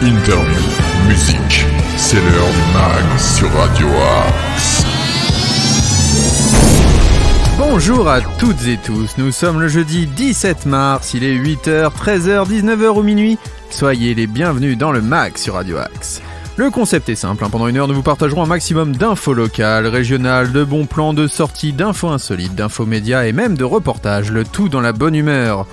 Interview, musique, c'est l'heure du mag sur Radio Axe. Bonjour à toutes et tous, nous sommes le jeudi 17 mars, il est 8h, 13h, 19h ou minuit. Soyez les bienvenus dans le mag sur Radio Axe. Le concept est simple, pendant une heure nous vous partagerons un maximum d'infos locales, régionales, de bons plans, de sorties, d'infos insolites, d'infos médias et même de reportages, le tout dans la bonne humeur.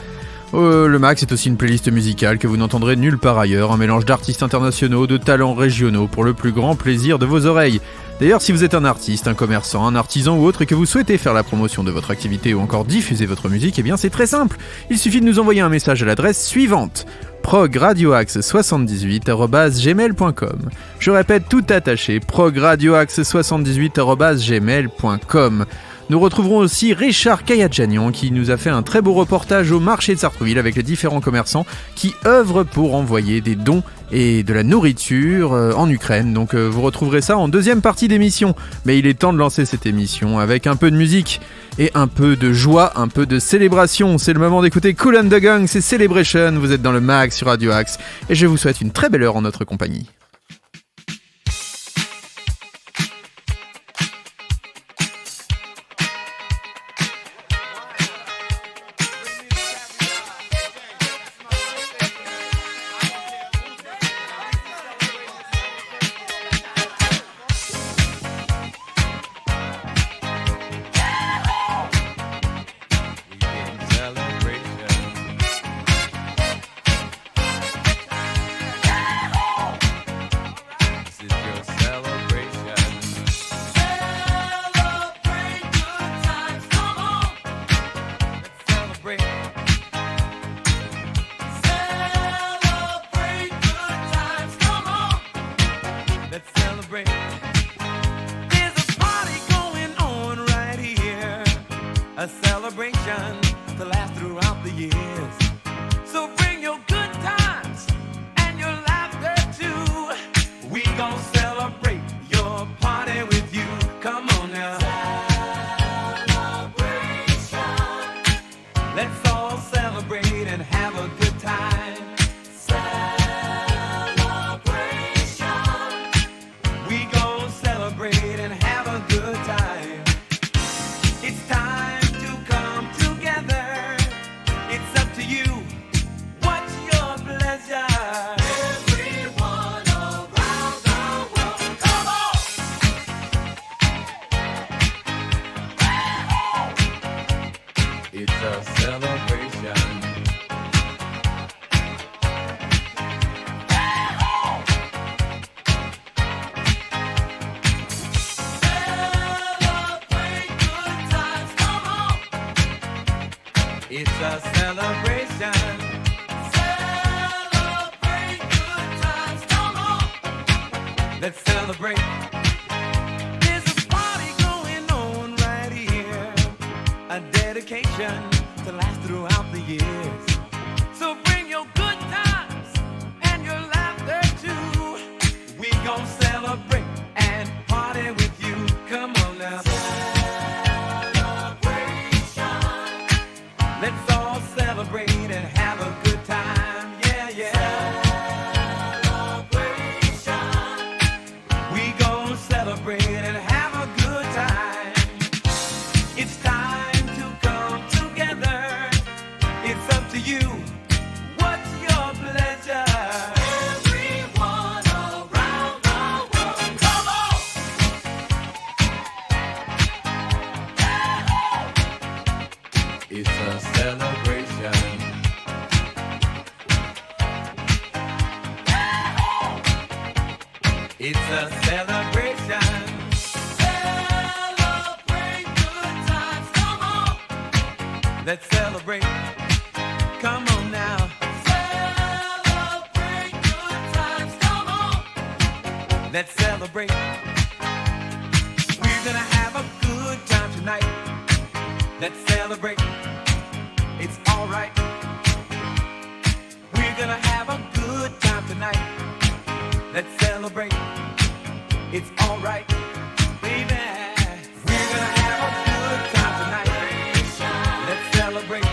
Le Max est aussi une playlist musicale que vous n'entendrez nulle part ailleurs, un mélange d'artistes internationaux, de talents régionaux pour le plus grand plaisir de vos oreilles. D'ailleurs, si vous êtes un artiste, un commerçant, un artisan ou autre et que vous souhaitez faire la promotion de votre activité ou encore diffuser votre musique, eh bien c'est très simple. Il suffit de nous envoyer un message à l'adresse suivante: progradioaxe78@gmail.com. Je répète tout attaché, progradioaxe78@gmail.com. Nous retrouverons aussi Richard Kayadjanian qui nous a fait un très beau reportage au marché de Sartrouville avec les différents commerçants qui œuvrent pour envoyer des dons et de la nourriture en Ukraine. Donc vous retrouverez ça en deuxième partie d'émission. Mais il est temps de lancer cette émission avec un peu de musique et un peu de joie, un peu de célébration. C'est le moment d'écouter Kool and the Gang, c'est Celebration. Vous êtes dans le mag sur Radio Axe et je vous souhaite une très belle heure en notre compagnie. A celebration to last throughout the years. So bring your good times and your laughter too. We gon' celebrate your party with you. Come on now. Celebration. Let's all celebrate and have a good time. Celebration. We gon' celebrate and have a good time. It's time. It's a celebration. Celebrate good times, come on. Let's celebrate. There's a party going on right here. A dedication to last throughout the years. So bring your good times and your laughter too. We gon' celebrate and party with you. Come on now. Let's all celebrate and have a good time, yeah, yeah. Celebration. We gon' celebrate and have a good time. It's time to come together. It's up to you. What's your pleasure? Everyone around the world, come on! It's a celebration. It's a celebration. Celebrate good times, come on. Let's celebrate. Come on now. Celebrate good times, come on. Let's celebrate. We're gonna have a good time tonight. Let's celebrate. It's alright. We're gonna have a good time tonight. Let's celebrate. It's alright, baby. We're gonna have a good time tonight. Let's celebrate.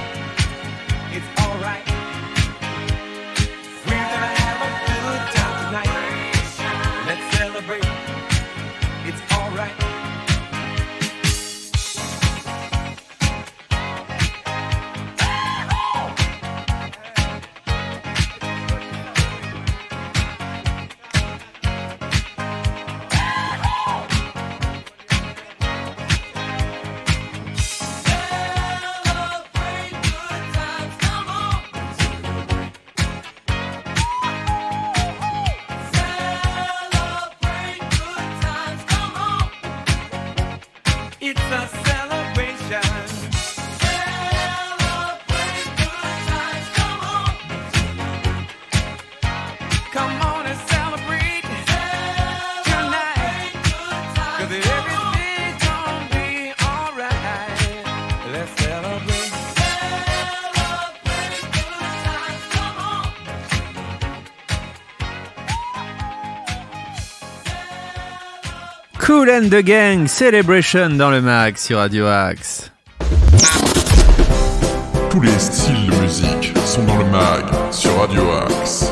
It's alright. We're gonna have a good time. a celebration. Celebrate good times, come on. Come on and celebrate tonight. 'Cause everything's gonna be alright. Let's celebrate. Celebrate good times, come on. Kool and the Gang, Celebration dans le mag sur Radio Axe. Tous les styles de musique sont dans le mag sur Radio Axe.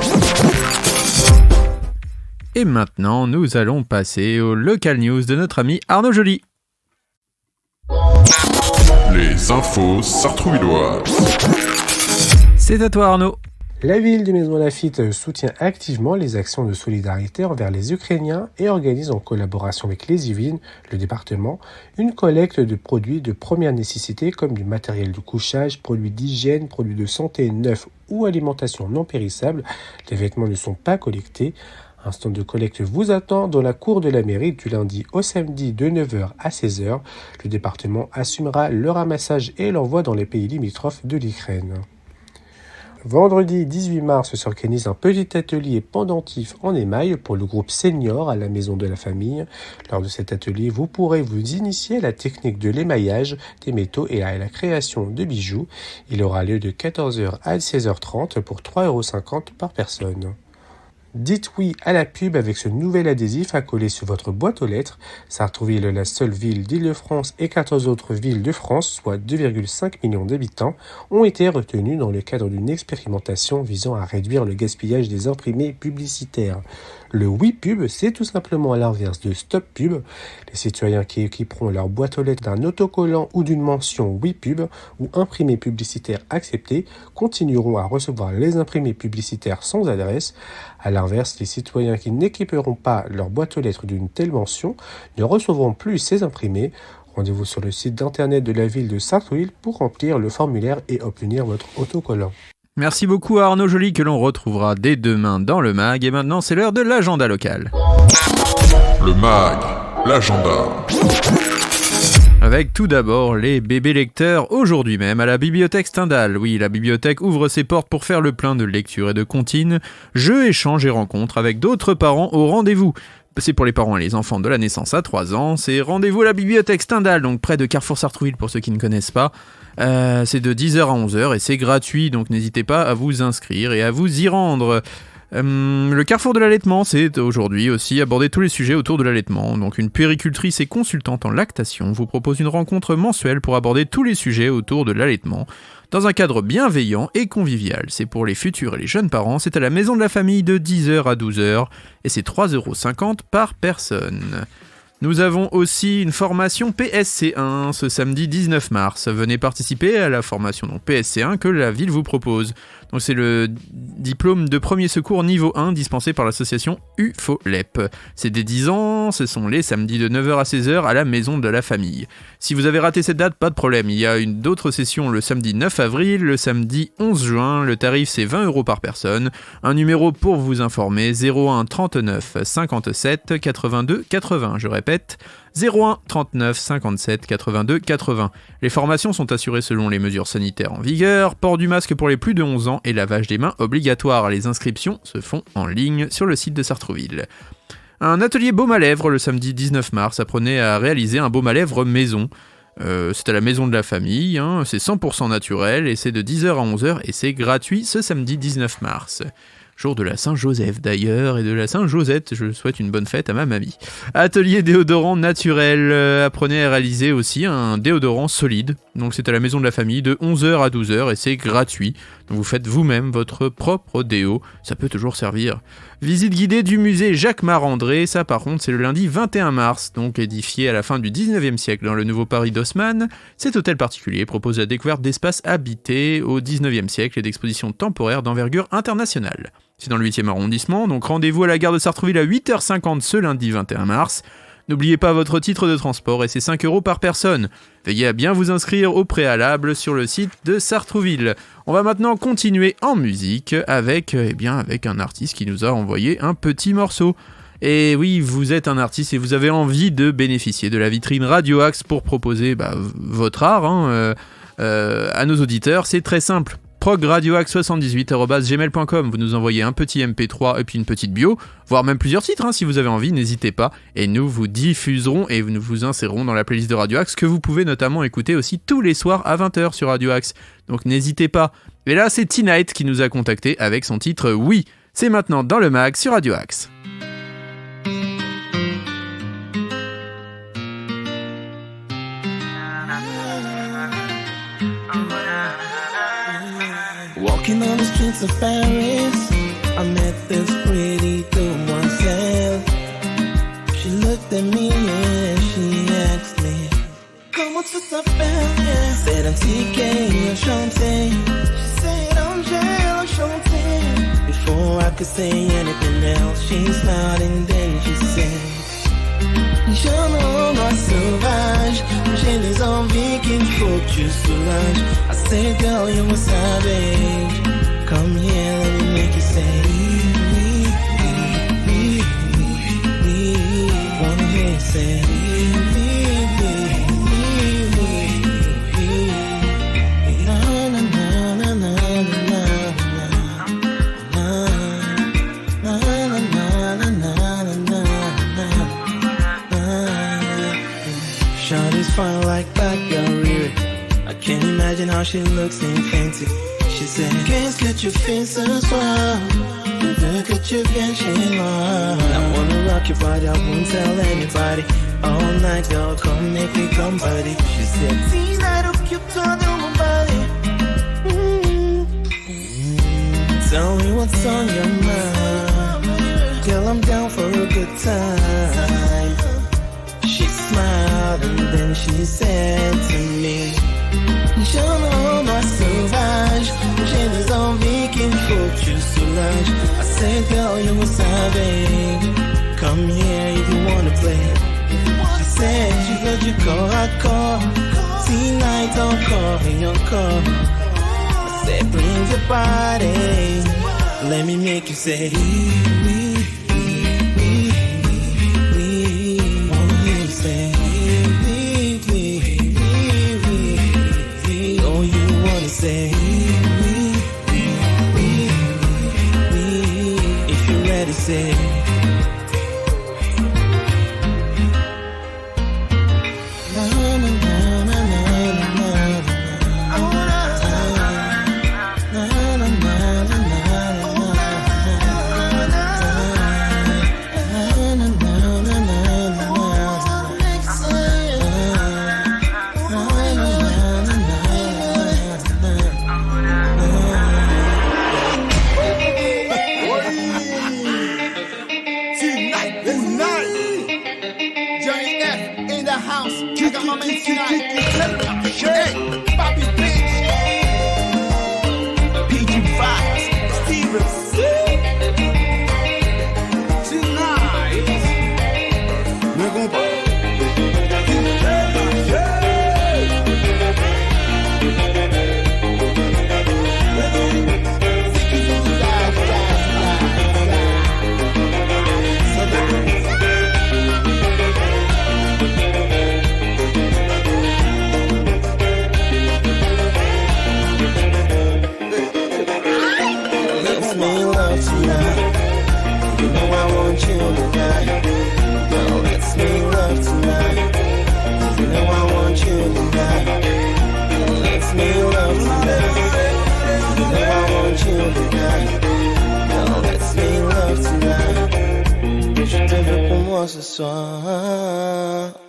Et maintenant, nous allons passer aux local news de notre ami Arnaud Joly. Les infos sartrouvilloises. C'est à toi Arnaud. La ville de Maisons-Laffitte soutient activement les actions de solidarité envers les Ukrainiens et organise en collaboration avec les Yvelines, le département, une collecte de produits de première nécessité comme du matériel de couchage, produits d'hygiène, produits de santé neufs ou alimentation non périssable. Les vêtements ne sont pas collectés. Un stand de collecte vous attend dans la cour de la mairie du lundi au samedi de 9h à 16h. Le département assumera le ramassage et l'envoi dans les pays limitrophes de l'Ukraine. Vendredi 18 mars s'organise un petit atelier pendentif en émail pour le groupe senior à la Maison de la Famille. Lors de cet atelier, vous pourrez vous initier à la technique de l'émaillage des métaux et à la création de bijoux. Il aura lieu de 14h à 16h30 pour 3,50 € par personne. Dites oui à la pub avec ce nouvel adhésif à coller sur votre boîte aux lettres. Sartrouville est la seule ville d'Île-de-France et 14 autres villes de France, soit 2,5 millions d'habitants, ont été retenues dans le cadre d'une expérimentation visant à réduire le gaspillage des imprimés publicitaires. Le oui pub, c'est tout simplement à l'inverse de stop pub. Les citoyens qui équiperont leur boîte aux lettres d'un autocollant ou d'une mention oui pub ou imprimé publicitaire accepté continueront à recevoir les imprimés publicitaires sans adresse. À l'inverse, les citoyens qui n'équiperont pas leur boîte aux lettres d'une telle mention ne recevront plus ces imprimés. Rendez-vous sur le site d'internet de la ville de Sartrouville pour remplir le formulaire et obtenir votre autocollant. Merci beaucoup à Arnaud Joly que l'on retrouvera dès demain dans le mag. Et maintenant, c'est l'heure de l'agenda local. Le mag, l'agenda. Avec tout d'abord les bébés lecteurs aujourd'hui même à la bibliothèque Stendhal. Oui, la bibliothèque ouvre ses portes pour faire le plein de lecture et de comptines, jeux, échanges et rencontres avec d'autres parents au rendez-vous. C'est pour les parents et les enfants de la naissance à 3 ans. C'est rendez-vous à la bibliothèque Stendhal, donc près de Carrefour Sartrouville pour ceux qui ne connaissent pas. C'est de 10h à 11h et c'est gratuit, donc n'hésitez pas à vous inscrire et à vous y rendre. Le carrefour de l'allaitement, c'est aujourd'hui aussi aborder tous les sujets autour de l'allaitement. Donc une puéricultrice et consultante en lactation vous propose une rencontre mensuelle pour aborder tous les sujets autour de l'allaitement dans un cadre bienveillant et convivial. C'est pour les futurs et les jeunes parents, c'est à la Maison de la Famille de 10h à 12h et c'est 3,50 € par personne. Nous avons aussi une formation PSC1 ce samedi 19 mars. Venez participer à la formation donc PSC1 que la ville vous propose. Donc c'est le diplôme de premier secours niveau 1 dispensé par l'association UFOLEP. C'est dès 10 ans, ce sont les samedis de 9h à 16h à la Maison de la Famille. Si vous avez raté cette date, pas de problème. Il y a d'autres sessions le samedi 9 avril, le samedi 11 juin. Le tarif c'est 20 € par personne. Un numéro pour vous informer, 01 39 57 82 80. Je répète, 01 39 57 82 80. Les formations sont assurées selon les mesures sanitaires en vigueur, port du masque pour les plus de 11 ans et lavage des mains obligatoire. Les inscriptions se font en ligne sur le site de Sartrouville. Un atelier baume à lèvres le samedi 19 mars, apprenez à réaliser un baume à lèvres maison. C'est à la Maison de la Famille, c'est 100% naturel et c'est de 10h à 11h et c'est gratuit ce samedi 19 mars. Jour de la Saint-Joseph d'ailleurs et de la Saint-Josette, je souhaite une bonne fête à ma mamie. Atelier déodorant naturel, apprenez à réaliser aussi un déodorant solide. Donc c'est à la Maison de la Famille de 11h à 12h et c'est gratuit. Donc vous faites vous-même votre propre déo, ça peut toujours servir. Visite guidée du musée Jacques Marandré, ça par contre c'est le lundi 21 mars, donc édifié à la fin du 19e siècle dans le nouveau Paris d'Haussmann. Cet hôtel particulier propose la découverte d'espaces habités au 19e siècle et d'expositions temporaires d'envergure internationale. C'est dans le 8e arrondissement, donc rendez-vous à la gare de Sartrouville à 8h50 ce lundi 21 mars. N'oubliez pas votre titre de transport et c'est 5 € par personne. Veillez à bien vous inscrire au préalable sur le site de Sartrouville. On va maintenant continuer en musique avec un artiste qui nous a envoyé un petit morceau. Et oui, vous êtes un artiste et vous avez envie de bénéficier de la vitrine Radio Axe pour proposer votre art à nos auditeurs. C'est très simple. progradioaxe78@gmail.com. Vous nous envoyez un petit MP3 et puis une petite bio, voire même plusieurs titres si vous avez envie, n'hésitez pas. Et nous vous diffuserons et nous vous insérerons dans la playlist de Radio Axe que vous pouvez notamment écouter aussi tous les soirs à 20h sur Radio Axe. Donc n'hésitez pas. Et là, c'est T-Night qui nous a contacté avec son titre Oui. C'est maintenant dans le mag sur Radio Axe. Walking on the streets of Paris, I met this pretty demoiselle. She looked at me and she asked me, comment tu t'appelles? Said I'm TK Enchanté. She said Angèle Enchanté. Before I could say anything else, she smiled and then she said, je n'en sauvage, j'ai des envies qu'il faut que tu soulages. I said, girl, you a savage. Come here, let me make you say, wanna hear you say, na na na na na na na na. Shawty's fine like that girl, really. I can't imagine how she looks in fancy. She said, qu'est-ce que tu fais ce soir? Je veux que tu viennes chez moi. I wanna rock your body, I won't tell anybody. All night, girl, come make me come buddy. She said, T-Night, occupe-toi de mon body. Tell me what's on your mind. Girl, I'm down for a good time. She smiled and then she said to me, je n'en sauvage, j'ai des envies qu'il faut que tu soulages. I said, girl, you a savage. Come here if you wanna play. She said, tu veux du corps à corps. T-Night encore et encore. I said, bring your body. Let me make you say, wanna hear you say, oh, you wanna say, if you're ready, say. Na na na na na na na na na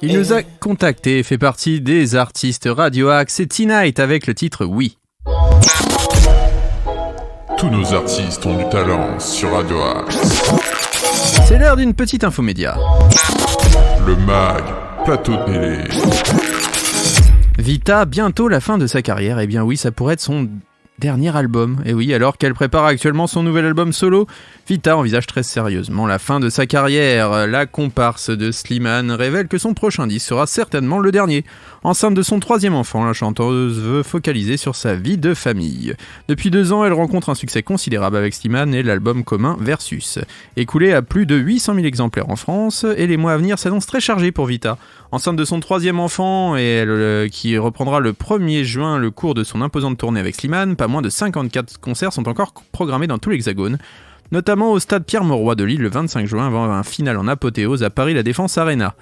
Il nous a contacté et fait partie des artistes Radio Axe. C'est T-Night avec le titre Oui. Tous nos artistes ont du talent sur Radio Axe. C'est l'heure d'une petite info média. Le mag, plateau télé. Vita, bientôt la fin de sa carrière. Eh bien oui, ça pourrait être son dernier album. Et oui, alors qu'elle prépare actuellement son nouvel album solo, Vita envisage très sérieusement la fin de sa carrière. La comparse de Slimane révèle que son prochain disque sera certainement le dernier. Enceinte de son 3e enfant, la chanteuse veut focaliser sur sa vie de famille. Depuis 2 ans, elle rencontre un succès considérable avec Slimane et l'album commun Versus. Écoulé à plus de 800 000 exemplaires en France, et les mois à venir s'annoncent très chargés pour Vita. Enceinte de son 3e enfant, et elle, qui reprendra le 1er juin le cours de son imposante tournée avec Slimane, pas moins de 54 concerts sont encore programmés dans tout l'Hexagone, notamment au stade Pierre-Mauroy de Lille le 25 juin avant un final en apothéose à Paris La Défense Arena.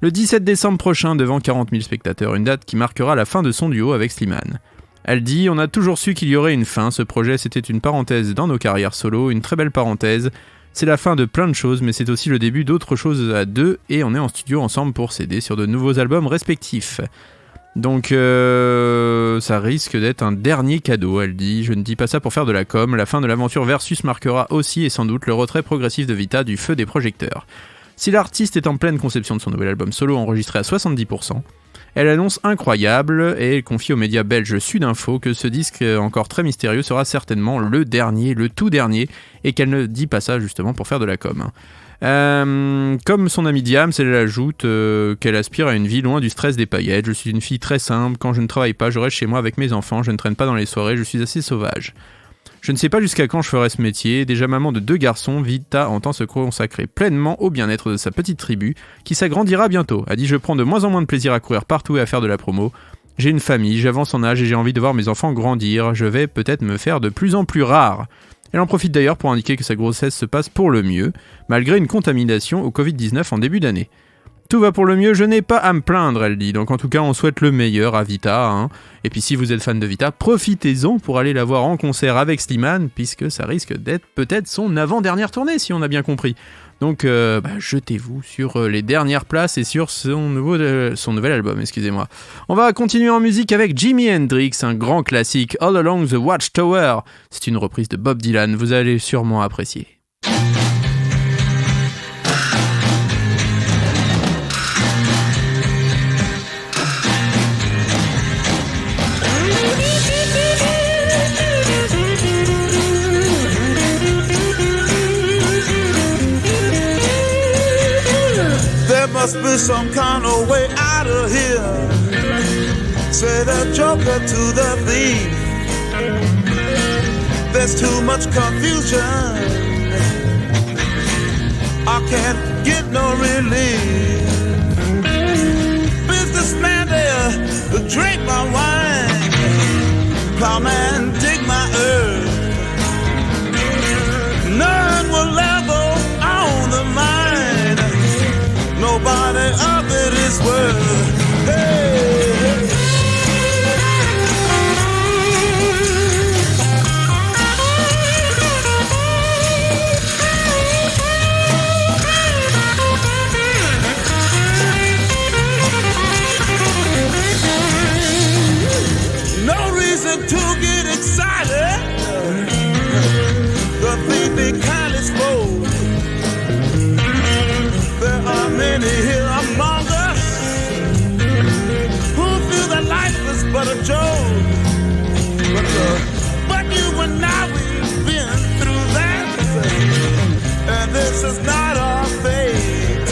Le 17 décembre prochain devant 40 000 spectateurs, une date qui marquera la fin de son duo avec Slimane. Elle dit « On a toujours su qu'il y aurait une fin, ce projet c'était une parenthèse dans nos carrières solo, une très belle parenthèse. C'est la fin de plein de choses, mais c'est aussi le début d'autres choses à deux, et on est en studio ensemble pour s'aider sur de nouveaux albums respectifs. » Donc ça risque d'être un dernier cadeau, elle dit. Je ne dis pas ça pour faire de la com, la fin de l'aventure Versus marquera aussi et sans doute le retrait progressif de Vita du feu des projecteurs. Si l'artiste est en pleine conception de son nouvel album solo enregistré à 70%, elle annonce incroyable et elle confie aux médias belges Sudinfo que ce disque encore très mystérieux sera certainement le dernier, le tout dernier, et qu'elle ne dit pas ça justement pour faire de la com. Comme son amie Diams, elle ajoute qu'elle aspire à une vie loin du stress des paillettes. Je suis une fille très simple, quand je ne travaille pas, je reste chez moi avec mes enfants, je ne traîne pas dans les soirées, je suis assez sauvage. Je ne sais pas jusqu'à quand je ferai ce métier. Déjà maman de 2 garçons, Vita entend se consacrer pleinement au bien-être de sa petite tribu, qui s'agrandira bientôt. A dit « Je prends de moins en moins de plaisir à courir partout et à faire de la promo. J'ai une famille, j'avance en âge et j'ai envie de voir mes enfants grandir. Je vais peut-être me faire de plus en plus rare. » Elle en profite d'ailleurs pour indiquer que sa grossesse se passe pour le mieux, malgré une contamination au Covid-19 en début d'année. Tout va pour le mieux, je n'ai pas à me plaindre, elle dit. Donc en tout cas, on souhaite le meilleur à Vita. Hein. Et puis si vous êtes fan de Vita, profitez-en pour aller la voir en concert avec Slimane, puisque ça risque d'être peut-être son avant-dernière tournée, si on a bien compris. Donc jetez-vous sur les dernières places et sur son nouvel album, excusez-moi. On va continuer en musique avec Jimi Hendrix, un grand classique, All Along the Watchtower. C'est une reprise de Bob Dylan, vous allez sûrement apprécier. Must be some kind of way out of here. Say the joker to the thief. There's too much confusion. I can't get no relief. Businessman there, drink my wine. Plowman, dig my earth. None will ever own the mine. Nobody of it is worth. Hey, hey. No reason to get excited. The thief be kindly spoke. There are many here among us who feel that life is but a joke. But you and I, we've been through that, and this is not our fate.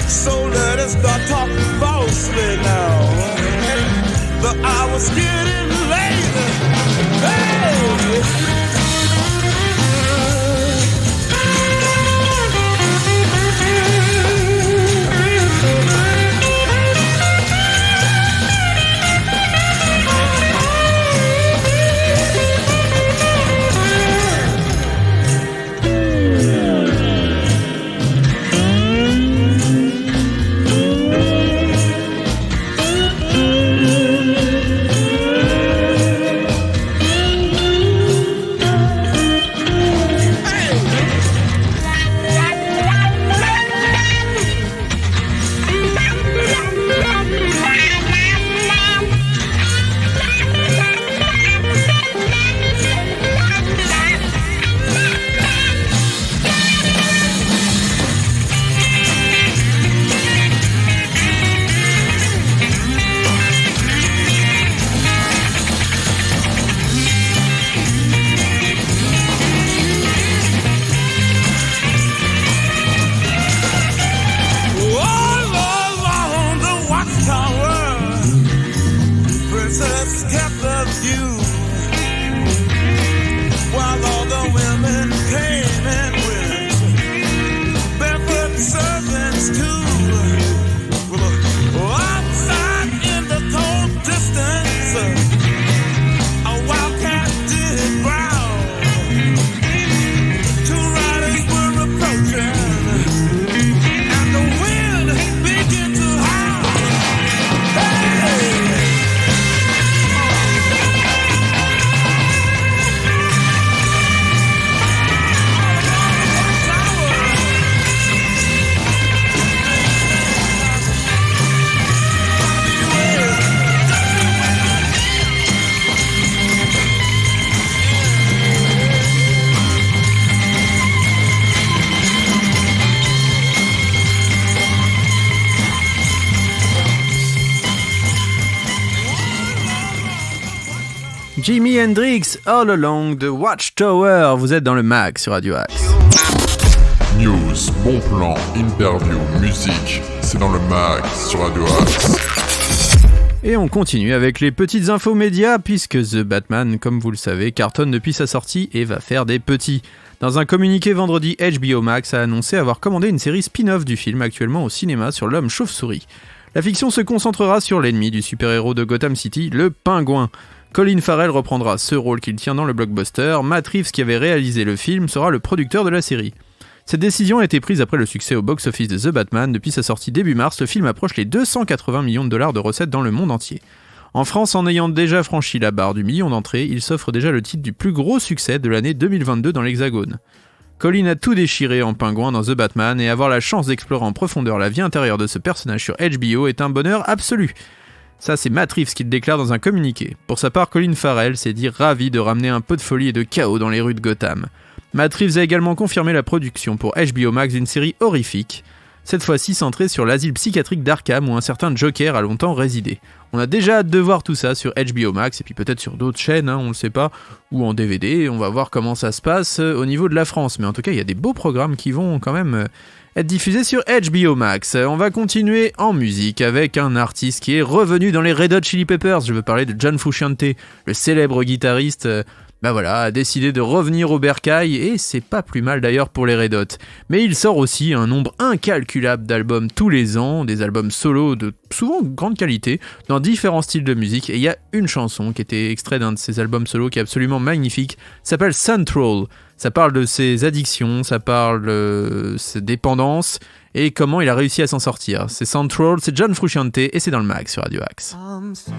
So let us start talking falsely now. The hour's getting late. Hey! Jimi Hendrix, All Along the Watchtower. Vous êtes dans le mag sur Radio Axe. News, bon plan, interview, musique, c'est dans le mag sur Radio Axe. Et on continue avec les petites infos médias puisque The Batman, comme vous le savez, cartonne depuis sa sortie et va faire des petits. Dans un communiqué vendredi, HBO Max a annoncé avoir commandé une série spin-off du film actuellement au cinéma sur l'homme chauve-souris. La fiction se concentrera sur l'ennemi du super-héros de Gotham City, le Pingouin. Colin Farrell reprendra ce rôle qu'il tient dans le blockbuster. Matt Reeves, qui avait réalisé le film, sera le producteur de la série. Cette décision a été prise après le succès au box-office de The Batman. Depuis sa sortie début mars, le film approche les 280 millions de dollars de recettes dans le monde entier. En France, en ayant déjà franchi la barre du million d'entrées, il s'offre déjà le titre du plus gros succès de l'année 2022 dans l'Hexagone. Colin a tout déchiré en pingouin dans The Batman et avoir la chance d'explorer en profondeur la vie intérieure de ce personnage sur HBO est un bonheur absolu. Ça, c'est Matt Reeves qui le déclare dans un communiqué. Pour sa part, Colin Farrell s'est dit ravi de ramener un peu de folie et de chaos dans les rues de Gotham. Matt Reeves a également confirmé la production pour HBO Max d'une série horrifique, cette fois-ci centrée sur l'asile psychiatrique d'Arkham où un certain Joker a longtemps résidé. On a déjà hâte de voir tout ça sur HBO Max et puis peut-être sur d'autres chaînes, on le sait pas, ou en DVD, on va voir comment ça se passe au niveau de la France. Mais en tout cas, il y a des beaux programmes qui vont quand même être diffusés sur HBO Max. On va continuer en musique avec un artiste qui est revenu dans les Red Hot Chili Peppers. Je veux parler de John Frusciante, le célèbre guitariste a décidé de revenir au bercail et c'est pas plus mal d'ailleurs pour les Red Hot. Mais il sort aussi un nombre incalculable d'albums tous les ans, des albums solo de souvent grande qualité, dans différents styles de musique, et il y a une chanson qui était extrait d'un de ces albums solo qui est absolument magnifique, s'appelle Central. Ça parle de ses addictions, ça parle de ses dépendances et comment il a réussi à s'en sortir. C'est Central, c'est John Frusciante et c'est dans le mag sur Radio Axe. I'm central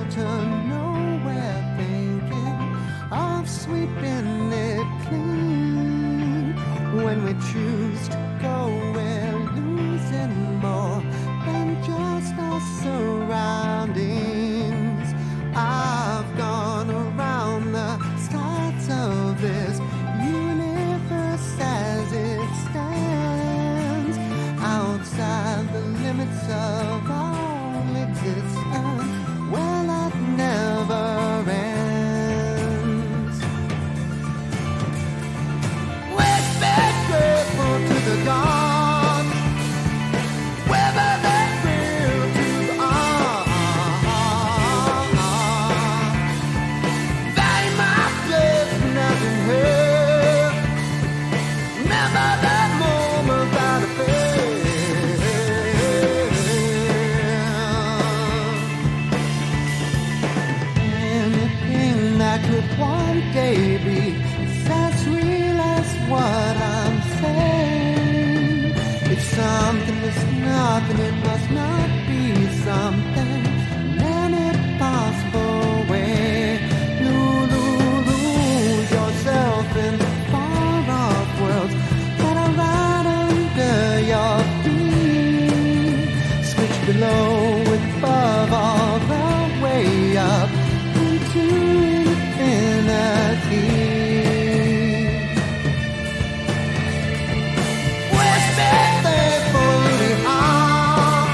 to nowhere, thinking of sweeping it clean. When we choose to go, we're losing more than just our surroundings. I've gone around the sides of this universe as it stands, outside the limits of all existence. Well, that never ends. We've been grateful to the gods, whether they're real to us. They might live now in hell. Remember that moment that I felt. Anything that could one day be is as real as what I'm saying. If something is nothing, it must not be something in any possible way. Lose yourself in the far-off worlds that are right under your feet. Switch below with above all the way up into infinity. We're faithful, we are.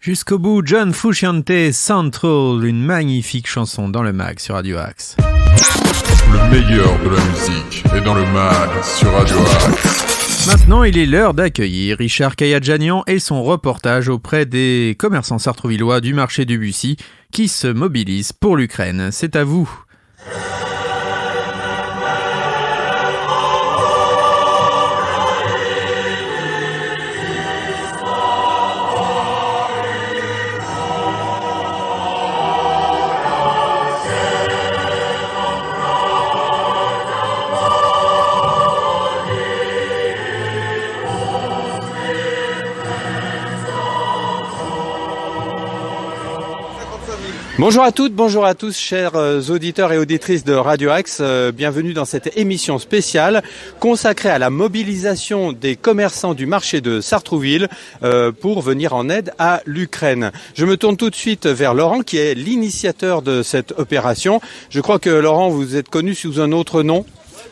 Jusqu'au bout, John Frusciante, Central, une magnifique chanson dans le mag sur Radio Axe. Le meilleur de la musique est dans le mag sur Radio Axe. Maintenant, il est l'heure d'accueillir Richard Kayadjanian et son reportage auprès des commerçants sartrouvillois du marché du Bussy qui se mobilisent pour l'Ukraine. C'est à vous. Bonjour à toutes, bonjour à tous, chers auditeurs et auditrices de Radio Axe. Bienvenue dans cette émission spéciale consacrée à la mobilisation des commerçants du marché de Sartrouville pour venir en aide à l'Ukraine. Je me tourne tout de suite vers Laurent qui est l'initiateur de cette opération. Je crois que Laurent, vous êtes connu sous un autre nom.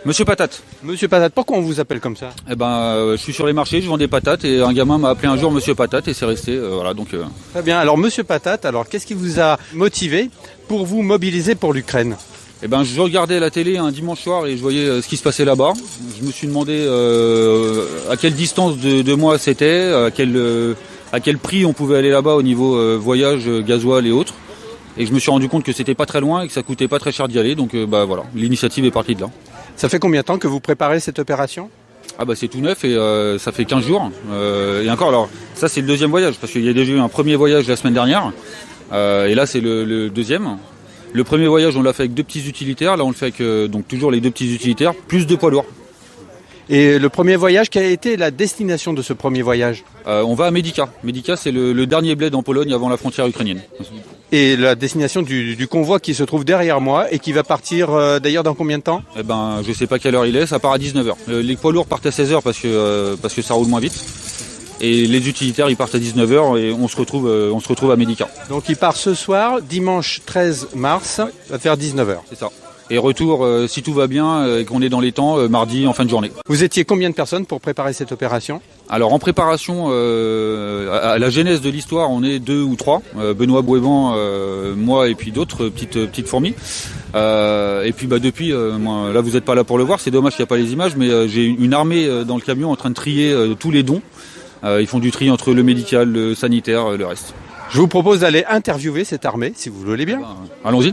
Monsieur Patate. Monsieur Patate, pourquoi on vous appelle comme ça? Je suis sur les marchés, je vends des patates et un gamin m'a appelé un jour Monsieur Patate et c'est resté, voilà donc. Très bien, alors Monsieur Patate, qu'est-ce qui vous a motivé pour vous mobiliser pour l'Ukraine? Je regardais la télé un dimanche soir et je voyais ce qui se passait là-bas. Je me suis demandé à quelle distance de moi c'était, à quel prix on pouvait aller là-bas au niveau voyage, gasoil et autres. Et je me suis rendu compte que c'était pas très loin et que ça coûtait pas très cher d'y aller, donc voilà, l'initiative est partie de là. Ça fait combien de temps que vous préparez cette opération? C'est tout neuf et ça fait 15 jours. Et encore, alors ça c'est le deuxième voyage, parce qu'il y a déjà eu un premier voyage la semaine dernière, et là c'est le deuxième. Le premier voyage on l'a fait avec 2 petits utilitaires, là on le fait avec donc toujours les 2 petits utilitaires, plus 2 poids lourds. Et le premier voyage, quelle a été la destination de ce premier voyage? On va à Medica. Medica c'est le dernier bled en Pologne avant la frontière ukrainienne. Et la destination du convoi qui se trouve derrière moi et qui va partir d'ailleurs dans combien de temps? Je sais pas quelle heure il est, ça part à 19h. Les poids lourds partent à 16h parce que ça roule moins vite. Et les utilitaires ils partent à 19h et on se retrouve à Medica. Donc il part ce soir, dimanche 13 mars, à faire 19h. C'est ça. Et retour, si tout va bien et qu'on est dans les temps, mardi en fin de journée. Vous étiez combien de personnes pour préparer cette opération? Alors en préparation, à la genèse de l'histoire, on est 2 ou 3. Benoît Bouéban, moi et puis d'autres petites fourmis. Et puis depuis, là vous n'êtes pas là pour le voir, c'est dommage qu'il n'y a pas les images, mais j'ai une armée dans le camion en train de trier tous les dons. Ils font du tri entre le médical, le sanitaire, le reste. Je vous propose d'aller interviewer cette armée, si vous voulez bien. Allons-y.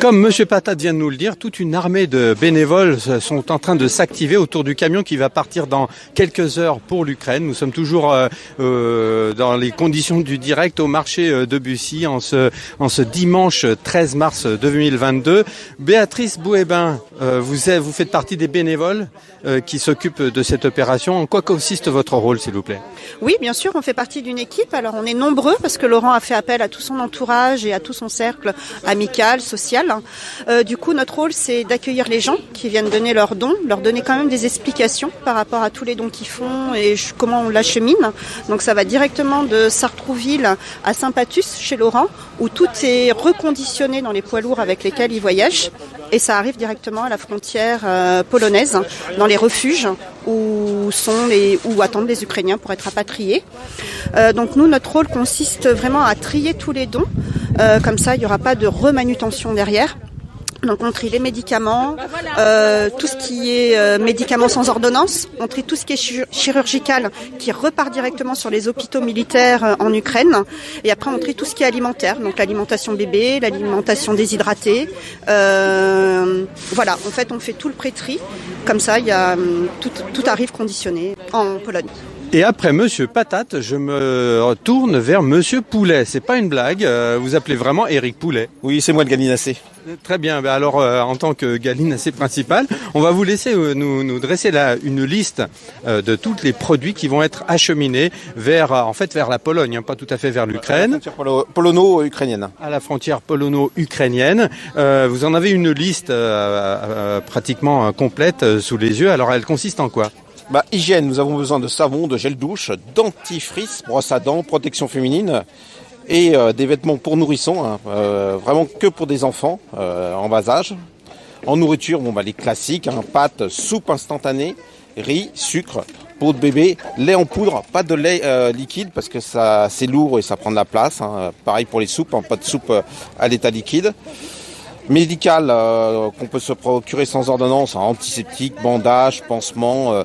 Comme Monsieur Patate vient de nous le dire, toute une armée de bénévoles sont en train de s'activer autour du camion qui va partir dans quelques heures pour l'Ukraine. Nous sommes toujours dans les conditions du direct au marché de Bussy en ce dimanche 13 mars 2022. Béatrice Bouébin, vous faites partie des bénévoles qui s'occupent de cette opération. En quoi consiste votre rôle, s'il vous plaît? Oui, bien sûr, on fait partie d'une équipe. Alors on est nombreux parce que Laurent a fait appel à tout son entourage et à tout son cercle amical, social. Du coup, notre rôle, c'est d'accueillir les gens qui viennent donner leurs dons, leur donner quand même des explications par rapport à tous les dons qu'ils font et comment on l'achemine. Donc ça va directement de Sartrouville à Saint-Patus chez Laurent, où tout est reconditionné dans les poids lourds avec lesquels ils voyagent. Et ça arrive directement à la frontière polonaise, dans les refuges où attendent les Ukrainiens pour être rapatriés. Donc nous, notre rôle consiste vraiment à trier tous les dons. Comme ça, il n'y aura pas de remanutention derrière. Donc on trie les médicaments, tout ce qui est médicaments sans ordonnance, on trie tout ce qui est chirurgical qui repart directement sur les hôpitaux militaires en Ukraine, et après on trie tout ce qui est alimentaire, donc l'alimentation bébé, l'alimentation déshydratée, voilà, en fait on fait tout le pré-tri, comme ça il y a, tout arrive conditionné en Pologne. Et après Monsieur Patate, je me retourne vers Monsieur Poulet. C'est pas une blague, vous appelez vraiment Éric Poulet. Oui, c'est moi le gallinacé. Très bien, alors en tant que gallinacé principal, on va vous laisser nous dresser une liste de tous les produits qui vont être acheminés vers la Pologne, pas tout à fait vers l'Ukraine. À la frontière polono-ukrainienne. À la frontière polono-ukrainienne. Vous en avez une liste pratiquement complète sous les yeux, alors elle consiste en quoi ? Hygiène, nous avons besoin de savon, de gel douche, dentifrice, brosse à dents, protection féminine et des vêtements pour nourrissons, vraiment que pour des enfants en bas âge. En nourriture, les classiques, pâtes, soupe instantanée, riz, sucre, Pour de bébé, lait en poudre, pas de lait liquide parce que ça c'est lourd et ça prend de la place. Hein. Pareil pour les soupes, hein, pas de soupe à l'état liquide. Médical qu'on peut se procurer sans ordonnance, hein, antiseptique, bandage, pansement,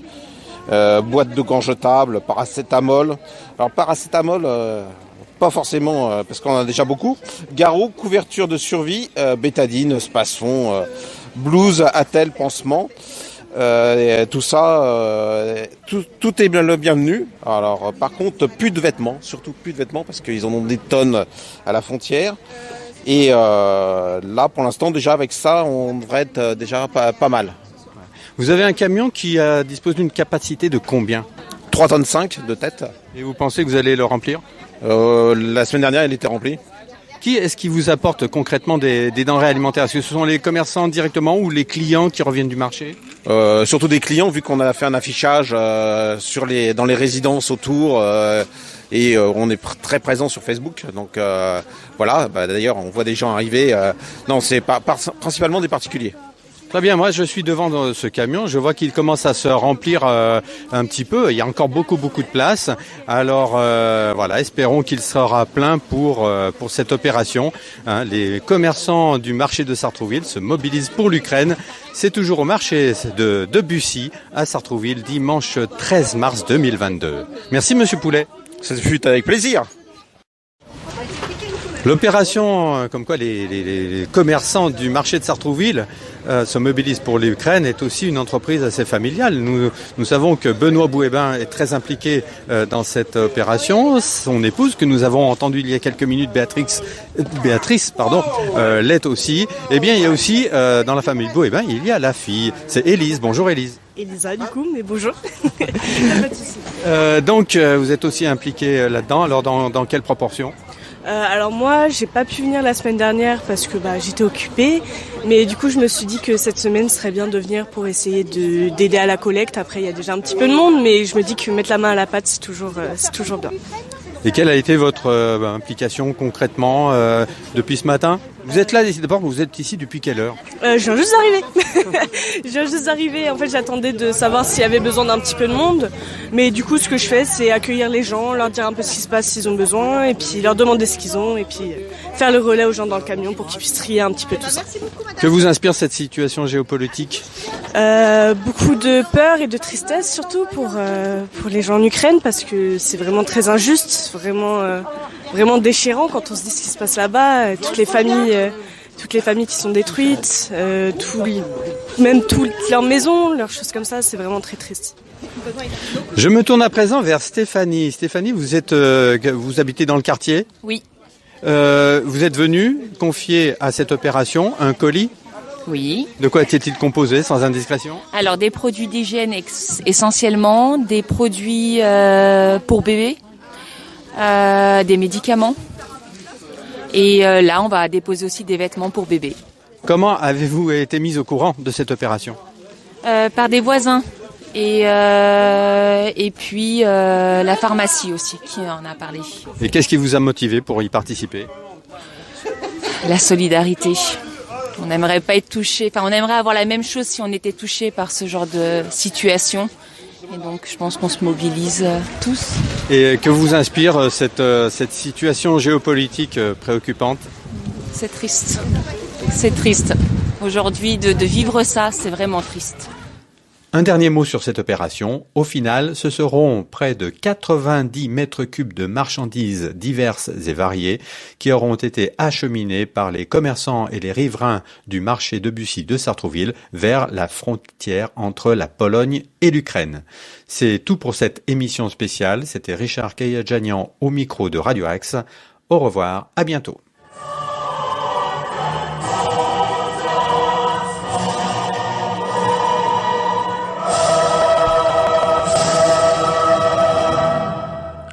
boîte de gants jetables, paracétamol. Alors paracétamol, pas forcément parce qu'on en a déjà beaucoup. Garrot, couverture de survie, bétadine, spasfon, blouse, attelle, pansement. Tout ça, tout est bien le bienvenu. Alors, par contre, plus de vêtements, surtout plus de vêtements parce qu'ils en ont des tonnes à la frontière. Et là, pour l'instant, déjà avec ça, on devrait être déjà pas mal. Vous avez un camion qui dispose d'une capacité de combien ? 3,5 tonnes de tête. Et vous pensez que vous allez le remplir ? La semaine dernière, il était rempli. Qui est-ce qui vous apporte concrètement des denrées alimentaires ? Est-ce que ce sont les commerçants directement ou les clients qui reviennent du marché ? Surtout des clients, vu qu'on a fait un affichage dans les résidences autour et on est très présent sur Facebook. Donc voilà, d'ailleurs on voit des gens arriver. Non, c'est principalement des particuliers. Très bien, moi je suis devant ce camion, je vois qu'il commence à se remplir un petit peu, il y a encore beaucoup de place. Alors voilà, espérons qu'il sera plein pour cette opération. Hein, les commerçants du marché de Sartrouville se mobilisent pour l'Ukraine. C'est toujours au marché de Bussy à Sartrouville, dimanche 13 mars 2022. Merci Monsieur Poulet. Ça fut avec plaisir. L'opération, comme quoi les commerçants du marché de Sartrouville se mobilisent pour l'Ukraine, est aussi une entreprise assez familiale. Nous savons que Benoît Bouébin est très impliqué dans cette opération. Son épouse, que nous avons entendue il y a quelques minutes, Béatrice, l'est aussi. Eh bien, il y a aussi, dans la famille Bouébin, il y a la fille. C'est Élise. Bonjour Élise. Elisa du coup, mais bonjour. Donc, vous êtes aussi impliqué là-dedans. Alors, dans quelle proportion ? Alors moi, j'ai pas pu venir la semaine dernière parce que j'étais occupée, mais du coup je me suis dit que cette semaine serait bien de venir pour essayer d'aider à la collecte. Après il y a déjà un petit peu de monde, mais je me dis que mettre la main à la pâte c'est toujours bien. Et quelle a été votre implication concrètement depuis ce matin ? Vous êtes là, d'abord, vous êtes ici depuis quelle heure ? Je viens juste d'arriver. En fait, j'attendais de savoir s'il y avait besoin d'un petit peu de monde. Mais du coup, ce que je fais, c'est accueillir les gens, leur dire un peu ce qui se passe s'ils ont besoin, et puis leur demander ce qu'ils ont, et puis faire le relais aux gens dans le camion pour qu'ils puissent trier un petit peu tout ça. Que vous inspire cette situation géopolitique ? Beaucoup de peur et de tristesse, surtout pour les gens en Ukraine, parce que c'est vraiment très injuste, vraiment déchirant quand on se dit ce qui se passe là-bas, toutes les familles qui sont détruites, même toutes leurs maisons, leurs choses comme ça, c'est vraiment très triste. Je me tourne à présent vers Stéphanie. Stéphanie, vous habitez dans le quartier ? Oui. Vous êtes venue confier à cette opération un colis ? Oui. De quoi était-il composé, sans indiscrétion ? Alors, des produits d'hygiène essentiellement, des produits pour bébés, des médicaments. Et là, on va déposer aussi des vêtements pour bébés. Comment avez-vous été mise au courant de cette opération ? Par des voisins. Et puis la pharmacie aussi qui en a parlé. Et qu'est-ce qui vous a motivé pour y participer ? La solidarité. On n'aimerait pas être touché, on aimerait avoir la même chose si on était touché par ce genre de situation. Et donc je pense qu'on se mobilise tous. Et que vous inspire cette situation géopolitique préoccupante ? C'est triste. C'est triste. Aujourd'hui, de vivre ça, c'est vraiment triste. Un dernier mot sur cette opération. Au final, ce seront près de 90 mètres cubes de marchandises diverses et variées qui auront été acheminées par les commerçants et les riverains du marché de Bussy de Sartrouville vers la frontière entre la Pologne et l'Ukraine. C'est tout pour cette émission spéciale. C'était Richard Kayadjanian au micro de Radio Axe. Au revoir, à bientôt.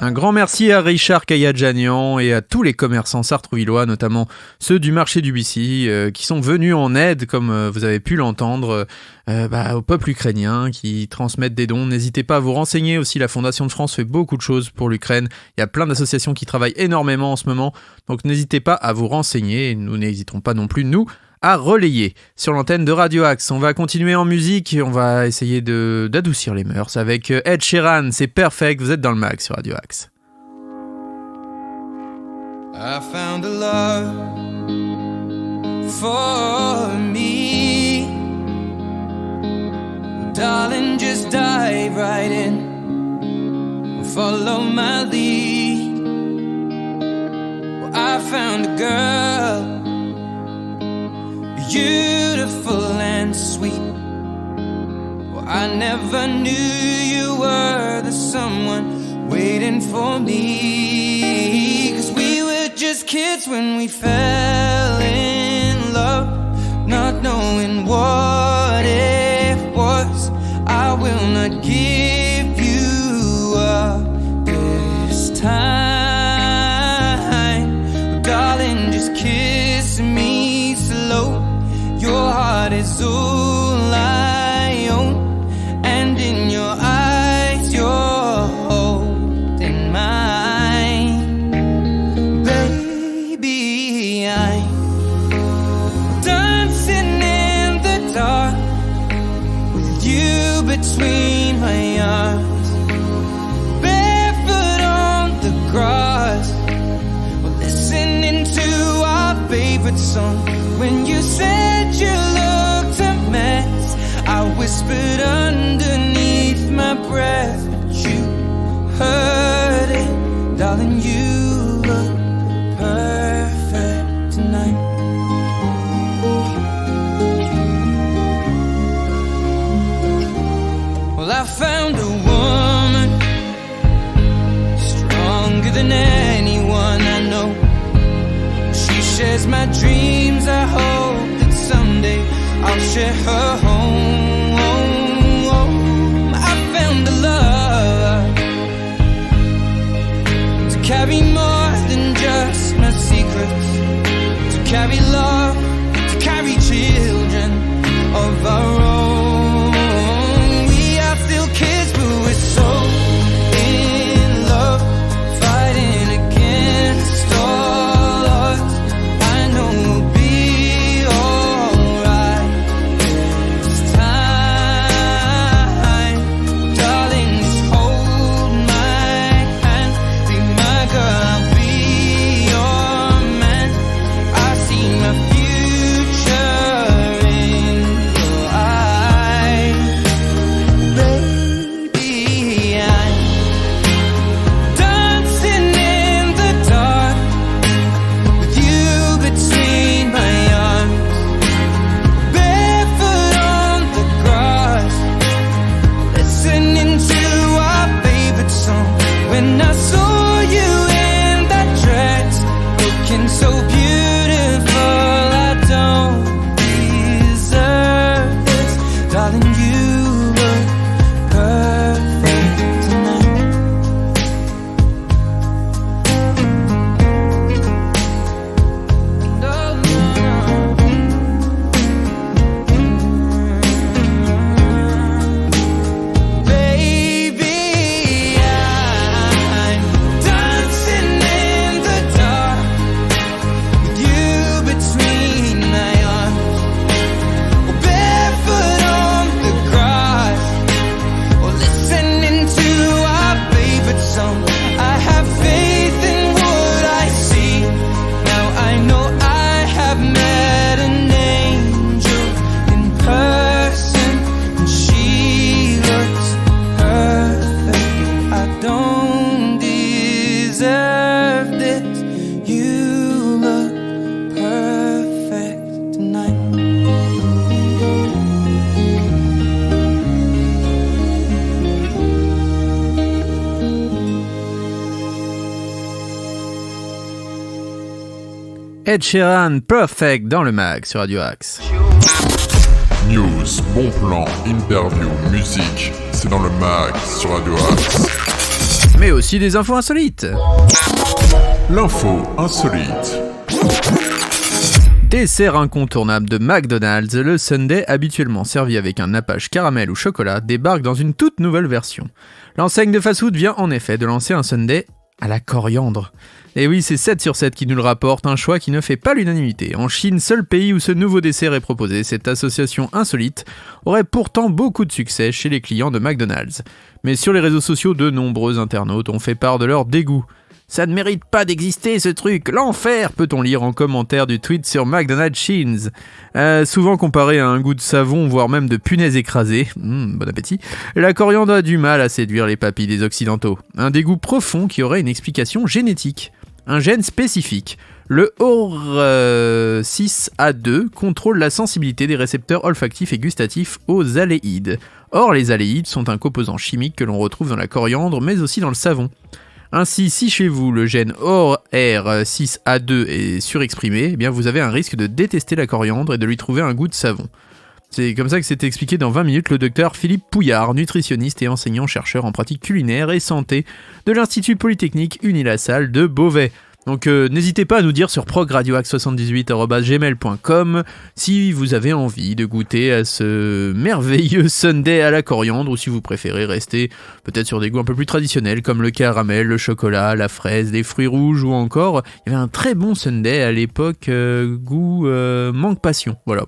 Un grand merci à Richard Kayadjanian et à tous les commerçants sartrouvillois, notamment ceux du marché du Bussy, qui sont venus en aide, comme vous avez pu l'entendre, au peuple ukrainien, qui transmettent des dons. N'hésitez pas à vous renseigner aussi, la Fondation de France fait beaucoup de choses pour l'Ukraine. Il y a plein d'associations qui travaillent énormément en ce moment, donc n'hésitez pas à vous renseigner, et nous n'hésiterons pas non plus, nous, à relayer sur l'antenne de Radio Axe. On va continuer en musique et on va essayer d'adoucir les mœurs avec Ed Sheeran. C'est Perfect, vous êtes dans le mag sur Radio Axe. I found a love for me. Darling, just dive right in. Follow my lead. Well, I found a girl, beautiful and sweet. Well, I never knew you were the someone waiting for me. 'Cause we were just kids when we fell in love, not knowing what it was. I will not give you up this time. Darling, just kiss me slow. Your heart is all I own, and in your eyes you're holding mine. Baby, I'm dancing in the dark with you between my arms, barefoot on the grass. We're listening to our favorite song. When you said you looked a mess, I whispered underneath my breath, but you heard it. Darling, you look perfect tonight. Well, I found a woman stronger than anyone I know. She shares my dreams. I hope that someday I'll share her home. I found a love to carry more than just my secrets, to carry love, to carry children of our own. We are still kids, but we're so in love, fighting against all odds. I know we'll be alright this time. Darling, just hold my hand, be my girl, I'll be your man. I see my future in your eyes. Baby, I'm dancing in the dark with you between my arms, barefoot on the grass, listening to our favorite song. When I saw you in that dress, looking so beautiful, I don't deserve this. Darling, you look perfect tonight. No, no, baby, I'm dancing in the dark with you between my arms, barefoot on the grass, or listening to our favorite song. I have faith in what I see. Now I know I have met an angel in person, and she looks perfect. I don't deserve this. You look perfect tonight. Ed Sheeran, Perfect dans le mag sur Radio Axe. News, bon plan, interview, musique, c'est dans le mag sur Radio Axe. Mais aussi des infos insolites. L'info insolite. Dessert incontournable de McDonald's, le sundae habituellement servi avec un nappage caramel ou chocolat débarque dans une toute nouvelle version. L'enseigne de fast-food vient en effet de lancer un sundae à la coriandre. Et oui, c'est 7 sur 7 qui nous le rapporte, un choix qui ne fait pas l'unanimité. En Chine, seul pays où ce nouveau dessert est proposé, cette association insolite aurait pourtant beaucoup de succès chez les clients de McDonald's. Mais sur les réseaux sociaux, de nombreux internautes ont fait part de leur dégoût. Ça ne mérite pas d'exister ce truc, l'enfer, peut-on lire en commentaire du tweet sur McDonald's Sheens. Souvent comparé à un goût de savon, voire même de punaise écrasée, bon appétit, la coriandre a du mal à séduire les papilles des occidentaux. Un dégoût profond qui aurait une explication génétique. Un gène spécifique, le OR6A2, contrôle la sensibilité des récepteurs olfactifs et gustatifs aux alléhydes. Or, les alléhydes sont un composant chimique que l'on retrouve dans la coriandre, mais aussi dans le savon. Ainsi, si chez vous le gène OR6A2 est surexprimé, eh bien vous avez un risque de détester la coriandre et de lui trouver un goût de savon. C'est comme ça que c'est expliqué dans 20 minutes le docteur Philippe Pouillard, nutritionniste et enseignant-chercheur en pratique culinaire et santé de l'Institut Polytechnique Unilassal de Beauvais. Donc n'hésitez pas à nous dire sur progradioaxe78@gmail.com si vous avez envie de goûter à ce merveilleux sundae à la coriandre ou si vous préférez rester peut-être sur des goûts un peu plus traditionnels comme le caramel, le chocolat, la fraise, les fruits rouges ou encore il y avait un très bon sundae à l'époque goût mangue passion. Voilà.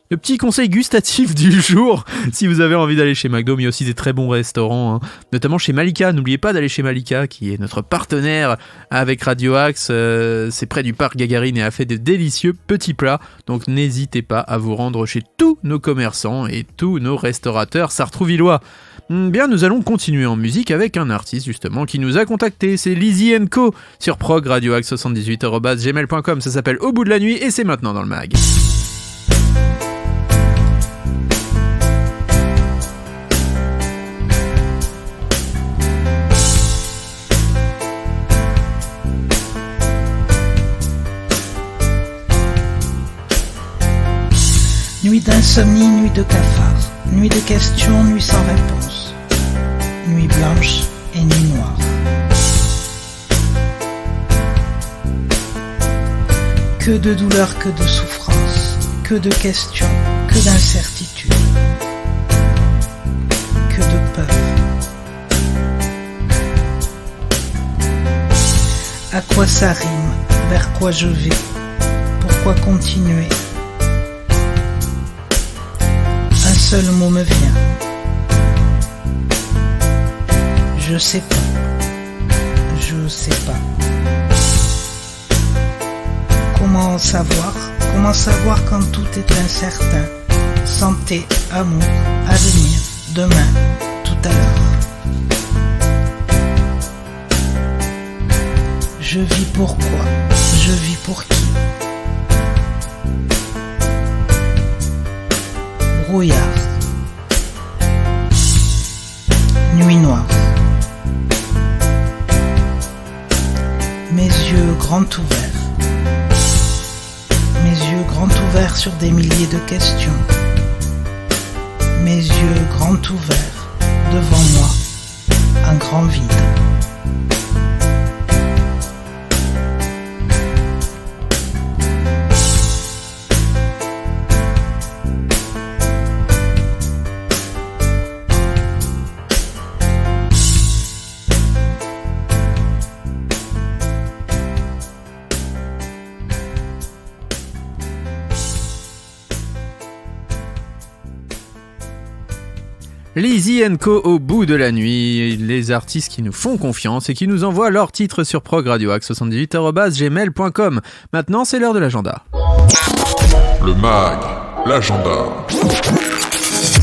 Le petit conseil gustatif du jour, si vous avez envie d'aller chez McDo, mais il y a aussi des très bons restaurants, notamment chez Malika. N'oubliez pas d'aller chez Malika, qui est notre partenaire avec Radio Axe. C'est près du parc Gagarine et a fait des délicieux petits plats. Donc n'hésitez pas à vous rendre chez tous nos commerçants et tous nos restaurateurs sartrouvillois. Bien, nous allons continuer en musique avec un artiste justement qui nous a contacté. C'est Lizzy & Co sur progradioaxe78@gmail.com. Ça s'appelle Au bout de la nuit et c'est maintenant dans le mag. Nuit d'insomnie, nuit de cafard, nuit de questions, nuit sans réponse, nuit blanche et nuit noire. Que de douleur, que de souffrance, que de questions, que d'incertitudes, que de peur. À quoi ça rime? Vers quoi je vais? Pourquoi continuer? Un seul mot me vient. Je sais pas. Je sais pas. Comment savoir quand tout est incertain? Santé, amour, avenir, demain, tout à l'heure. Je vis pourquoi? Je vis pour qui? Brouillard. Nuit noire. Mes yeux grands ouverts. Mes yeux grands ouverts sur des milliers de questions. Mes yeux grands ouverts. Devant moi, un grand vide. Lizzy & Co au bout de la nuit, les artistes qui nous font confiance et qui nous envoient leurs titres sur progradioaxe78@gmail.com. Maintenant, c'est l'heure de l'agenda. Le mag, l'agenda.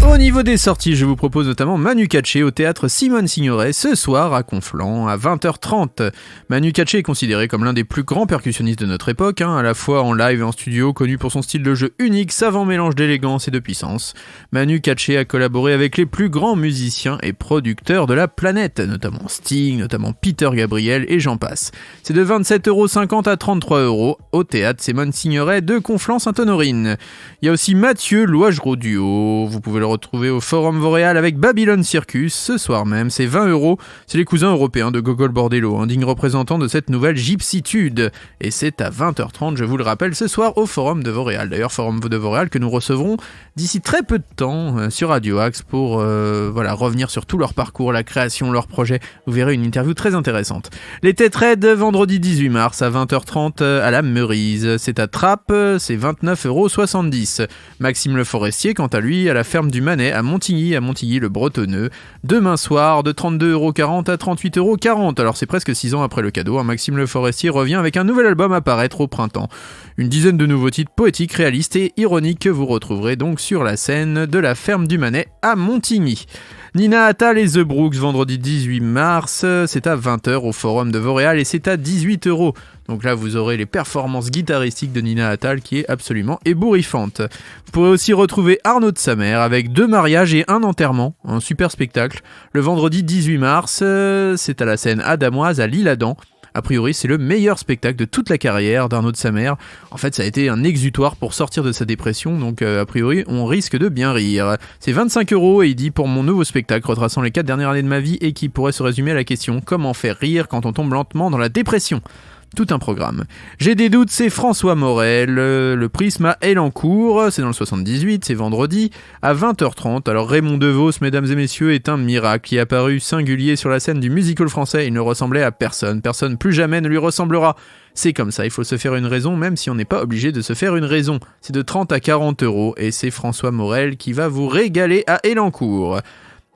Au niveau des sorties, je vous propose notamment Manu Katché au théâtre Simone Signoret ce soir à Conflans à 20h30. Manu Katché est considéré comme l'un des plus grands percussionnistes de notre époque, à la fois en live et en studio, connu pour son style de jeu unique, savant mélange d'élégance et de puissance. Manu Katché a collaboré avec les plus grands musiciens et producteurs de la planète, notamment Sting, notamment Peter Gabriel et j'en passe. C'est de 27,50€ à 33€ au théâtre Simone Signoret de Conflans-Sainte-Honorine. Il y a aussi Mathieu Loigereau Duo, vous pouvez le retrouver au Forum Vauréal avec Babylon Circus ce soir même. C'est 20€. C'est les cousins européens de Gogol Bordello, un digne représentant de cette nouvelle gypsitude. Et c'est à 20h30, je vous le rappelle, ce soir au Forum de Vauréal. D'ailleurs, Forum de Vauréal que nous recevrons d'ici très peu de temps sur Radio Axe pour revenir sur tout leur parcours, la création, leurs projets. Vous verrez une interview très intéressante. Les Têtes Raides, vendredi 18 mars à 20h30 à la Meurise. C'est à Trappes, c'est 29,70€. Maxime Le Forestier, quant à lui, à la ferme du Manet à Montigny le Bretonneux. Demain soir, de 32,40€ à 38,40€. Alors c'est presque 6 ans après le cadeau. Maxime Le Forestier revient avec un nouvel album à paraître au printemps. Une dizaine de nouveaux titres poétiques, réalistes et ironiques que vous retrouverez donc sur la scène de la ferme du Manet à Montigny. Nina Attal et The Brooks, vendredi 18 mars, c'est à 20h au Forum de Vauréal et c'est à 18€. Donc là, vous aurez les performances guitaristiques de Nina Attal qui est absolument ébouriffante. Vous pourrez aussi retrouver Arnaud de Samer avec 2 mariages et un enterrement, un super spectacle. Le vendredi 18 mars, c'est à la scène adamoise à l'Isle-Adam. A priori, c'est le meilleur spectacle de toute la carrière d'Arnaud de Samer. En fait, ça a été un exutoire pour sortir de sa dépression, donc a priori, on risque de bien rire. C'est 25€ et il dit pour mon nouveau spectacle retraçant les 4 dernières années de ma vie et qui pourrait se résumer à la question « Comment faire rire quand on tombe lentement dans la dépression ?» Tout un programme. J'ai des doutes, c'est François Morel, le Prisme à Elancourt, c'est dans le 78, c'est vendredi, à 20h30. Alors Raymond DeVos, mesdames et messieurs, est un miracle qui est apparu singulier sur la scène du musical français. Il ne ressemblait à personne plus jamais ne lui ressemblera. C'est comme ça, il faut se faire une raison, même si on n'est pas obligé de se faire une raison. C'est de 30 à 40€, et c'est François Morel qui va vous régaler à Elancourt.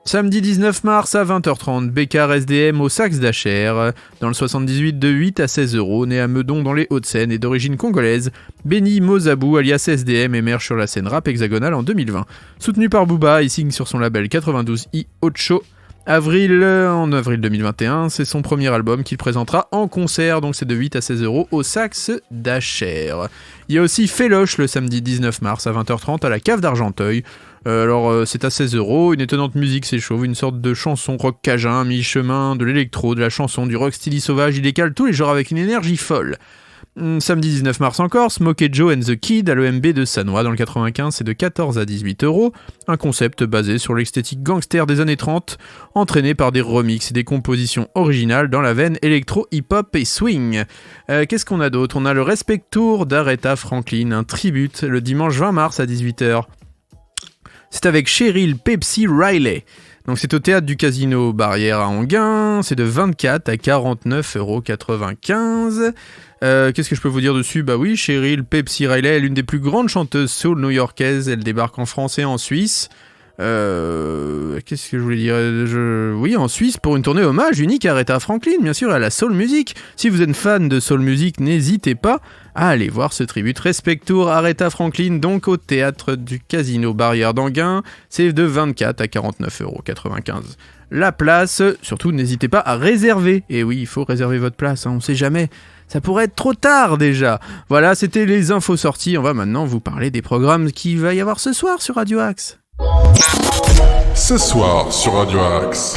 Samedi 19 mars à 20h30, Bécard SDM au Saxe d'Achères. Dans le 78, de 8 à 16€, né à Meudon dans les Hauts-de-Seine et d'origine congolaise, Benny Mozabou alias SDM émerge sur la scène rap hexagonale en 2020. Soutenu par Booba, il signe sur son label 92i Ocho. En avril 2021, c'est son premier album qu'il présentera en concert, donc c'est de 8 à 16€ au Saxe d'Achères. Il y a aussi Féloche le samedi 19 mars à 20h30 à la Cave d'Argenteuil. C'est à 16€, une étonnante musique s'échauffe, une sorte de chanson rock cajun, mi-chemin de l'électro, de la chanson, du rock style sauvage, il décale tous les genres avec une énergie folle. Samedi 19 mars encore, Smokey Joe and the Kid à l'EMB de Sannois dans le 95, c'est de 14 à 18€, un concept basé sur l'esthétique gangster des années 30, entraîné par des remixes et des compositions originales dans la veine électro, hip-hop et swing. Qu'est-ce qu'on a d'autre ? On a le Respect Tour d'Aretha Franklin, un tribute, le dimanche 20 mars à 18h. C'est avec Cheryl Pepsi Riley. Donc c'est au théâtre du Casino Barrière à Enghien, c'est de 24 à 49,95€. Qu'est-ce que je peux vous dire dessus ? Bah oui, Cheryl Pepsi Riley est l'une des plus grandes chanteuses soul new-yorkaises, elle débarque en France et en Suisse. Qu'est-ce que je voulais dire ? Oui, en Suisse pour une tournée hommage unique à Aretha Franklin, bien sûr, à la soul music. Si vous êtes fan de soul music, n'hésitez pas à aller voir ce tribute Respect Tour Aretha Franklin, donc au théâtre du Casino Barrière d'Enghien. C'est de 24 à 49,95€. La place, surtout n'hésitez pas à réserver. Et oui, il faut réserver votre place, on sait jamais. Ça pourrait être trop tard déjà. Voilà, c'était les infos sorties. On va maintenant vous parler des programmes qu'il va y avoir ce soir sur Radio Axe. Ce soir sur Radio Axe.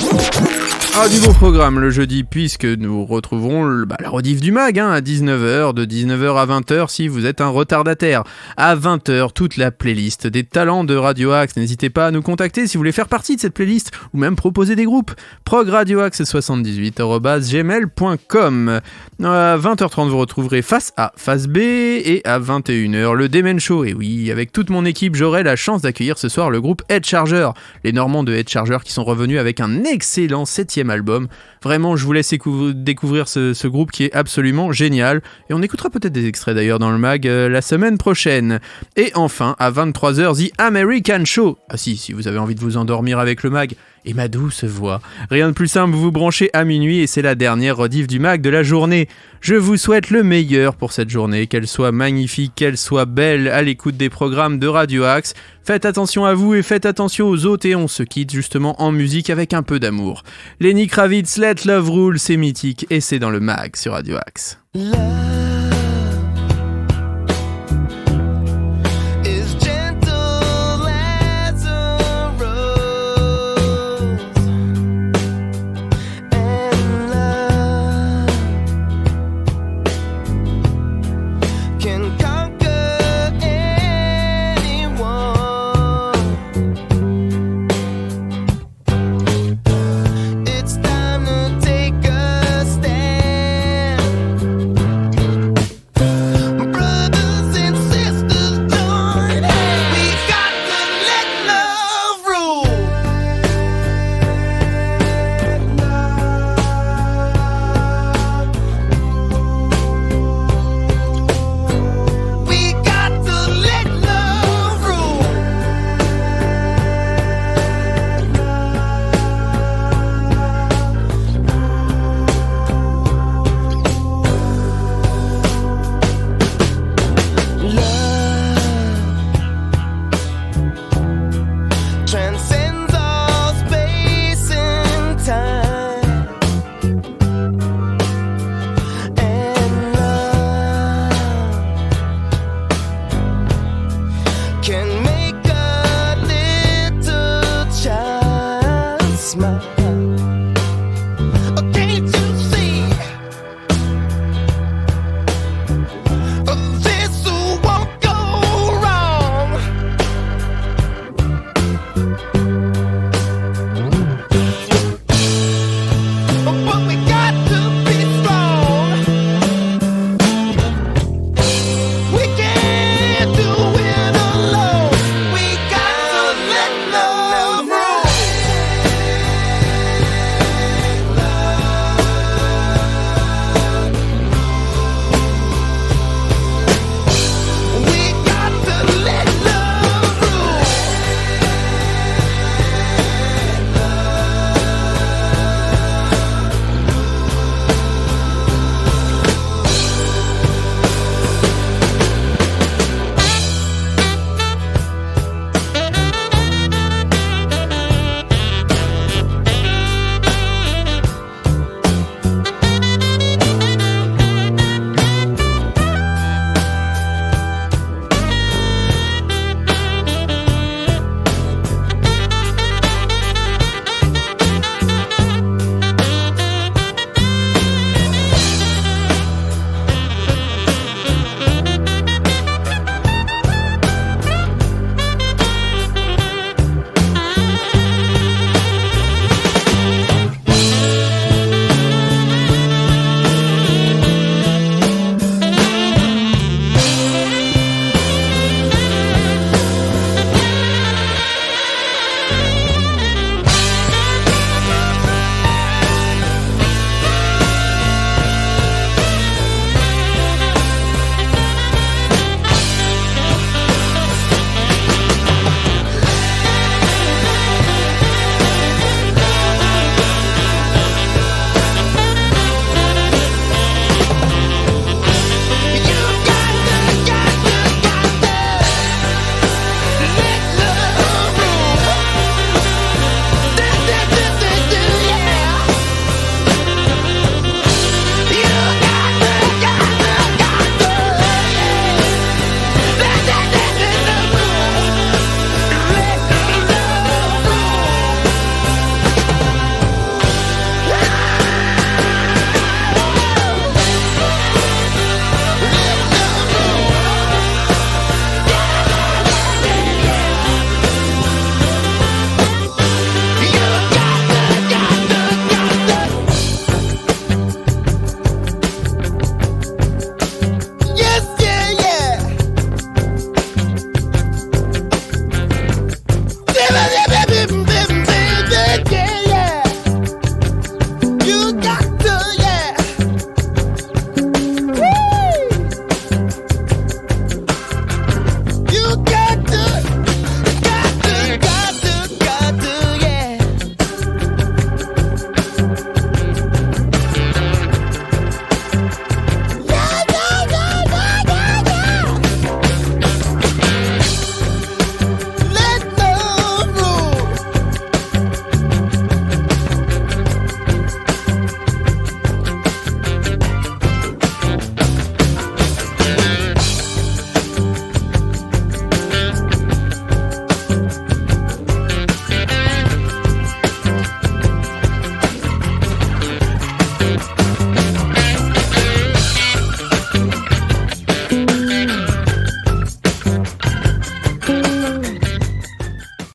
Du beau programme le jeudi, puisque nous retrouverons la rediff du mag à 19h, de 19h à 20h si vous êtes un retardataire. À 20h, toute la playlist des talents de Radio Axe. N'hésitez pas à nous contacter si vous voulez faire partie de cette playlist ou même proposer des groupes. progradioaxe78@gmail.com. À 20h30, vous retrouverez Face A, Face B, et à 21h, le Demen Show. Et oui, avec toute mon équipe, j'aurai la chance d'accueillir ce soir le groupe Head Charger. Les Normands de Head Charger qui sont revenus avec un excellent 7e album. Vraiment, je vous laisse découvrir ce groupe qui est absolument génial. Et on écoutera peut-être des extraits d'ailleurs dans le mag la semaine prochaine. Et enfin, à 23h, The American Show. Ah si vous avez envie de vous endormir avec le mag et ma douce voix. Rien de plus simple, vous vous branchez à minuit et c'est la dernière rediff du mag de la journée. Je vous souhaite le meilleur pour cette journée, qu'elle soit magnifique, qu'elle soit belle à l'écoute des programmes de Radio Axe. Faites attention à vous et faites attention aux autres et on se quitte justement en musique avec un peu d'amour. Lenny Kravitz, Let Love Rule, c'est mythique et c'est dans le mag sur Radio Axe. Love.